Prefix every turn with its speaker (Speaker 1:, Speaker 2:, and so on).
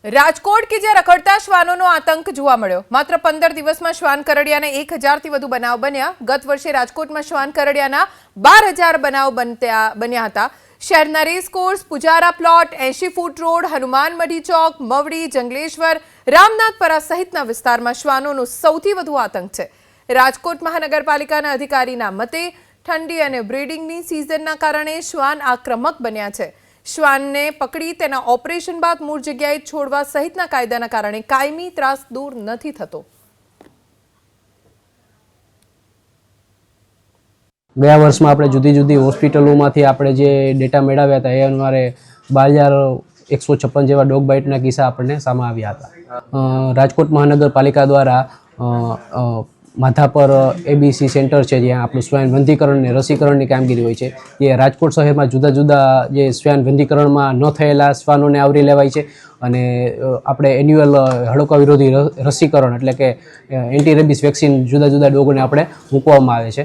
Speaker 1: રાજકોટ કે જ્યાં રખડતા શ્વાનોનો આતંક જોવા મળ્યો। માત્ર 15 દિવસમાં શ્વાન કરડિયાને 1000થી વધુ બનાવ બન્યા। ગત વર્ષે રાજકોટમાં શ્વાન કરડિયાના 12000 બનાવ બન્યા હતા। શહેરના racecourse, Pujara plot, 80 foot road, Hanuman Madhi Chowk, Mavdi, Jangleshwar, Ramnathpara સહિતના વિસ્તારમાં શ્વાનોનો સૌથી વધુ આતંક છે। રાજકોટ મહાનગરપાલિકાના અધિકારીના મતે ઠંડી અને બ્રીડિંગની સિઝનના કારણે શ્વાન આક્રમક બન્યા છે। શ્વાનને પકડી તેના ઓપરેશન બાદ મૂળ જગ્યાએ છોડવા સહિતના કાયદાના કારણે કાયમી ત્રાસ દૂર નથી થતો।
Speaker 2: ગયા વર્ષમાં આપણે જુદી જુદી હોસ્પિટલોમાંથી આપણે જે ડેટા મેળવ્યા હતા એ અનુસારે 12156 જેવા ડોગ બાઇટના કિસ્સા આપણને સામે આવ્યા હતા। રાજકોટ મહાનગરપાલિકા દ્વારા માધાપર એબીસી સેન્ટર છે જ્યાં આપણું શ્વાન વંધીકરણ અને રસીકરણની કામગીરી હોય છે। જે રાજકોટ શહેરમાં જુદા જુદા જે શ્વાન વંધીકરણમાં ન થયેલા શ્વાનોને આવરી લેવાય છે અને આપણે એન્યુઅલ હડકા વિરોધી રસીકરણ એટલે કે એન્ટી રેબિસ વેક્સિન જુદા જુદા ડોગોને આપણે મૂકવામાં આવે છે।